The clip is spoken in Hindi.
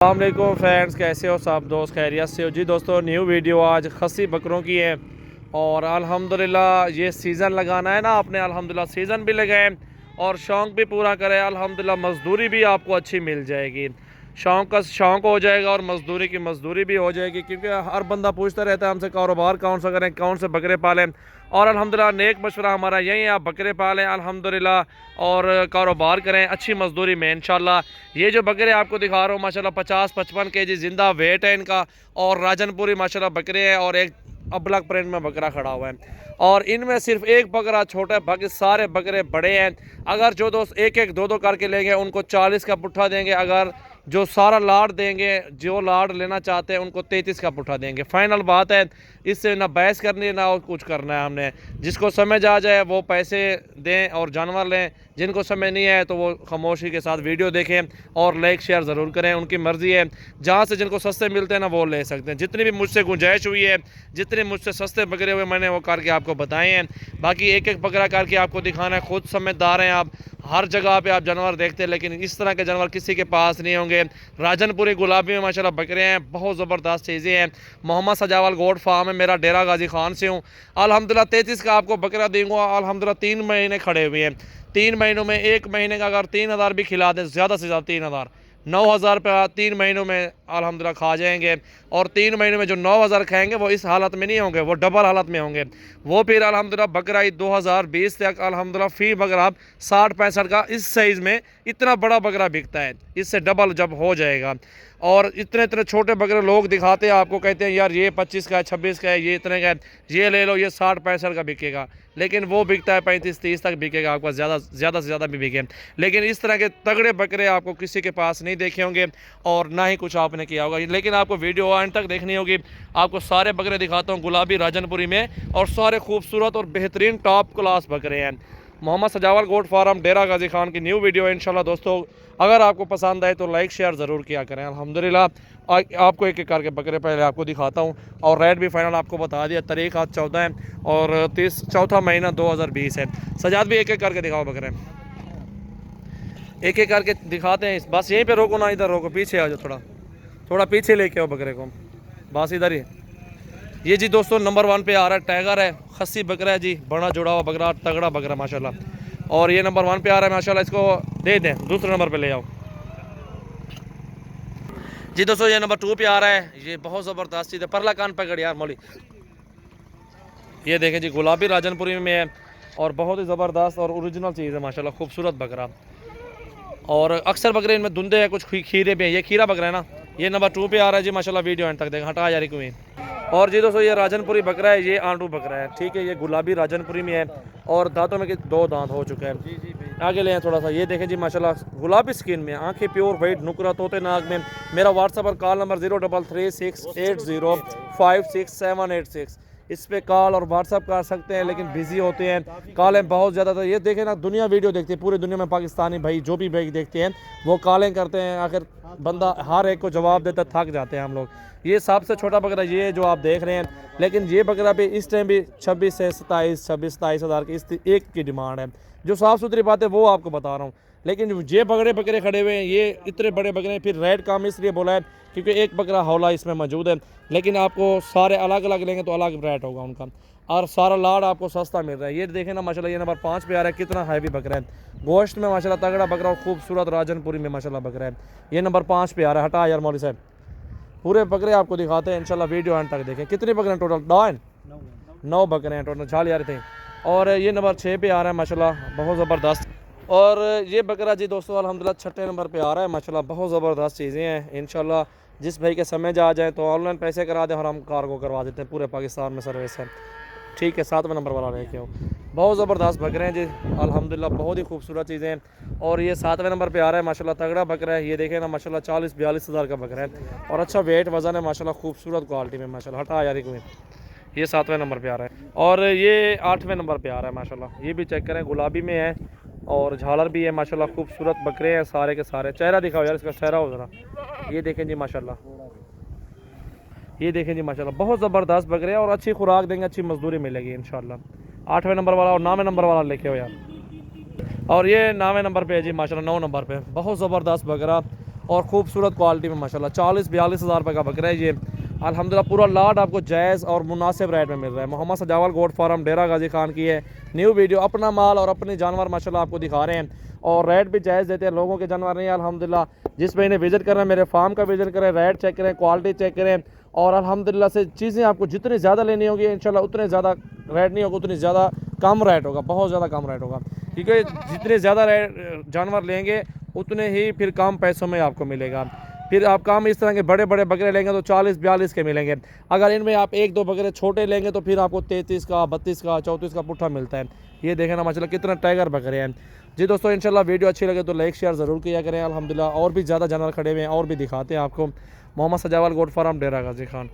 अस्सलामुअलैकुम फ्रेंड्स, कैसे हो सब दोस्त? खैरियत से हो जी? दोस्तों न्यू वीडियो आज खस्सी बकरों की है और अल्हम्दुलिल्लाह ये सीज़न लगाना है ना आपने। अल्हम्दुलिल्लाह सीज़न भी लगाए और शौक़ भी पूरा करें। अल्हम्दुलिल्लाह मज़दूरी भी आपको अच्छी मिल जाएगी। शौक़ का शौक़ हो जाएगा और मज़दूरी की मज़दूरी भी हो जाएगी, क्योंकि हर बंदा पूछता रहता है हमसे कारोबार कौन सा करें, कौन से बकरे पालें। और अल्हम्दुलिल्लाह नेक मशवरा हमारा यही है, आप बकरे पालें अल्हम्दुलिल्लाह और कारोबार करें अच्छी मज़दूरी में इंशाल्लाह। ये जो बकरे आपको दिखा रहा हूँ माशाल्लाह 50-55 केजी ज़िंदा वेट है इनका और राजनपुरी माशाल्लाह बकरे हैं और एक अबलग प्रिंट में बकरा खड़ा हुआ है और इनमें सिर्फ एक बकरा छोटा है, बाकी सारे बकरे बड़े हैं। अगर जो दोस्त एक एक दो दो करके लेंगे उनको 40 का पुट्ठा देंगे, अगर जो सारा लाड देंगे, जो लाड लेना चाहते हैं उनको 33 का पुट्ठा देंगे। फाइनल बात है, इससे ना बहस करनी है ना कुछ करना है हमने। जिसको समझ आ जाए वो पैसे दें और जानवर लें, जिनको समझ नहीं आए तो वो खामोशी के साथ वीडियो देखें और लाइक शेयर ज़रूर करें, उनकी मर्ज़ी है। जहाँ से जिनको सस्ते मिलते हैं ना वो ले सकते हैं। जितनी भी मुझसे गुंजाइश हुई है, जितने मुझसे सस्ते बकरे हुए मैंने वो करके आपको बताए हैं। बाकी एक एक बकरा करके आपको दिखाना है, खुद समझदार हैं आप। हर जगह पे आप जानवर देखते हैं लेकिन इस तरह के जानवर किसी के पास नहीं होंगे। राजनपुरी गुलाबी में माशाल्लाह बकरे हैं, बहुत ज़बरदस्त चीज़ें हैं। मोहम्मद सजावल गोड फार्म है, मेरा डेरा गाजी खान से हूँ। अल्हम्दुलिल्लाह 33 का आपको बकरा दूँगा। अल्हम्दुलिल्लाह 3 महीने खड़े हुए हैं। 3 महीनों में 1 महीने का अगर 3000 भी खिला दें, ज़्यादा से ज़्यादा 3000, 9000 रुपया 3 महीनों में अल्हम्दुलिल्लाह खा जाएंगे। और 3 महीनों में जो 9000 खाएंगे वो इस हालत में नहीं होंगे, वो डबल हालत में होंगे। वो फिर अल्हम्दुलिल्लाह बकरा ईद 2020 तक अल्हम्दुलिल्लाह फी बकरा 60-65 का इस साइज़ में इतना बड़ा बकरा बिकता है, इससे डबल जब हो जाएगा। और इतने इतने छोटे बकरे लोग दिखाते हैं आपको, कहते हैं यार ये 25 का है, 26 का है, ये इतने का है, ये ले लो, ये 60-65 का बिकेगा। लेकिन वो बिकता है 35-30 तक बिकेगा आपका, ज़्यादा से ज़्यादा भी बिके। लेकिन इस तरह के तगड़े बकरे आपको किसी के पास नहीं देखे होंगे और ना ही कुछ आपने किया होगा। लेकिन आपको वीडियो एंड तक देखनी होगी। आपको सारे बकरे दिखाता हूँ गुलाबी राजनपुरी में और सारे खूबसूरत और बेहतरीन टॉप क्लास बकरे हैं। मोहम्मद सजावल गोट फार्म डेरा गाजी खान की न्यू वीडियो है इंशाल्लाह। दोस्तों अगर आपको पसंद आए तो लाइक शेयर ज़रूर किया करें। अल्हम्दुलिल्लाह आपको एक एक करके बकरे पहले आपको दिखाता हूँ और रेट भी फाइनल आपको बता दिया। तारीख आज 14 है और 4 महीना 2020 है। सजाद भी एक एक करके दिखाओ बकरे, एक एक करके दिखाते हैं। बस यहीं पे रोको ना, इधर रोको, पीछे आ जाओ, थोड़ा पीछे लेके आओ बकरे को, बस इधर ही। ये जी दोस्तों नंबर 1 पे आ रहा है, टाइगर है, खस्सी बकरा है जी, बड़ा जुड़ा हुआ बकरा, तगड़ा बकरा माशाल्लाह। और ये नंबर 1 पे आ रहा है माशाल्लाह, इसको दे दें, दूसरे नंबर पे ले आओ जी। दोस्तों ये नंबर 2 पे आ रहा है, ये बहुत ज़बरदस्त चीज़ है। परला कान पकड़ यार मौली। ये देखें जी गुलाबी राजनपुरी में है और बहुत ही ज़बरदस्त और ओरिजिनल चीज़ है माशाल्लाह, खूबसूरत बकरा। और अक्सर बकरे इनमें धुंधे हैं, कुछ खीरे भी हैं। ये खीरा बकरा है ना। ये नंबर 2 पे आ रहा है जी माशाल्लाह। वीडियो एंड तक देखें, हटा यार क्यों। और जी दोस्तों ये राजनपुरी बकरा है, ये आंडू बकरा है, ठीक है। ये गुलाबी राजनपुरी में है और दांतों में 2 दांत हो चुके हैं। आगे ले थोड़ा सा, ये देखें जी माशाल्लाह गुलाबी स्किन में, आंखें प्योर वाइट, नुकरा तोते नाक में। मेरा व्हाट्सएप और कॉल नंबर 033680566786, इस पे कॉल और व्हाट्सअप कर सकते हैं, लेकिन बिजी होते हैं, कॉलें बहुत ज़्यादा। तो ये देखें ना, दुनिया वीडियो देखती है, पूरी दुनिया में पाकिस्तानी भाई जो भी भाई देखते हैं वो कॉलें करते हैं। आखिर बंदा हर एक को जवाब देता, थक जाते हैं हम लोग। ये सबसे छोटा बकरा ये जो आप देख रहे हैं, लेकिन ये बकरा भी इस टाइम भी 26 से 27 हज़ार की इस एक की डिमांड है। जो साफ़ सुथरी बात है वो आपको बता रहा हूँ। लेकिन ये बड़े बकरे खड़े हुए हैं, ये इतने बड़े बकरे हैं। फिर रेट कम इसलिए बोला है क्योंकि एक बकरा हौला इसमें मौजूद है, लेकिन आपको सारे अलग अलग लेंगे तो अलग रेट होगा उनका और सारा लाड आपको सस्ता मिल रहा है। ये देखें ना माशाल्लाह, ये नंबर 5 पे आ रहा है, कितना हैवी बकरा है। गोश्त में माशाल्लाह तगड़ा बकरा और खूबसूरत राजनपुरी में माशाल्लाह बकरा है। ये नंबर 5 पे आ रहा है। हटा यार मौली साहब, पूरे बकरे आपको दिखाते हैं इंशाल्लाह। वीडियो एंड तक देखें। कितने बकरे हैं टोटल? 9 बकरे हैं टोटल, झाल यार थे। और ये नंबर 6 पे आ रहा है माशाल्लाह, बहुत ज़बरदस्त। और ये बकरा जी दोस्तों अल्हम्दुलिल्लाह 6ठे नंबर पे आ रहा है माशाल्लाह, बहुत ज़बरदस्त चीज़ें हैं इंशाल्लाह। जिस भाई के समझ आ जाए तो ऑनलाइन पैसे करा दें और हम कार्गो करवा देते हैं, पूरे पाकिस्तान में सर्विस है, ठीक है। 7वें नंबर वाला लेके आओ। बहुत ज़बरदस्त बकरे हैं जी अल्हम्दुलिल्लाह, बहुत ही खूबसूरत चीज़ें हैं। और ये 7वें नंबर पे आ रहा है माशाल्लाह, तगड़ा बकरा है। ये देखें ना माशाल्लाह 40-42 हज़ार का बकरा है और अच्छा वेट वज़न है माशाल्लाह, खूबसूरत क्वालिटी में माशाल्लाह। हटा यार कोई। ये 7वें नंबर पे आ रहा है और ये 8वें नंबर पे आ रहा है माशाल्लाह। ये भी चेक करें, गुलाबी में है और झालर भी है माशाल्लाह, खूबसूरत बकरे हैं सारे के सारे। चेहरा दिखाओ यार इसका, चेहरा हो ज़रा। ये देखें जी माशाल्लाह, ये देखें जी माशाल्लाह, बहुत ज़बरदस्त बकरे हैं और अच्छी खुराक देंगे, अच्छी मजदूरी मिलेगी इंशाल्लाह। 8वें नंबर वाला और 9वें नंबर वाला लेके हो यार। और ये 9वें नंबर पे है जी माशाल्लाह, 9 नंबर पे बहुत ज़बरदस्त बकरा और खूबसूरत क्वालिटी में माशाल्लाह। 40-42 हज़ार रुपये का बकरा है ये अल्हम्दुलिल्लाह। पूरा लाट आपको जायज़ और मुनासिब रेट में मिल रहा है। मोहम्मद सजावल गोट फार्म डेरा गाजी खान की है न्यू वीडियो। अपना माल और अपने जानवर माशाल्लाह आपको दिखा रहे हैं और रेट भी जायज़ देते हैं, लोगों के जानवर नहीं है अल्हम्दुलिल्लाह। जिस पे इन्हें विजिट कर रहे हैं मेरे फार्म का विजिट करें, रेट चेक करें, क्वालिटी चेक करें और अल्हम्दुलिल्लाह से चीज़ें आपको जितनी ज़्यादा लेनी होगी इंशाल्लाह उतने ज़्यादा रेट नहीं होगा, उतनी ज़्यादा कम रेट होगा, बहुत ज़्यादा कम रेट होगा। क्योंकि जितने ज़्यादा जानवर लेंगे उतने ही फिर कम पैसों में आपको मिलेगा। फिर आप काम इस तरह के बड़े बड़े बकरे लेंगे तो 40-42 के मिलेंगे। अगर इनमें आप 1-2 बकरे छोटे लेंगे तो फिर आपको 33 का, 32 का, 34 का पुट्ठा मिलता है। ये देखें ना माशाल्लाह कितना टाइगर बकरे हैं जी। दोस्तों इंशाल्लाह वीडियो अच्छी लगे तो लाइक शेयर ज़रूर किया करें अल्हम्दुलिल्लाह। और भी ज़्यादा जानवर खड़े हुए हैं और भी दिखाते हैं आपको। मोहम्मद सजावल गोट फार्म डेरा गाजी खान।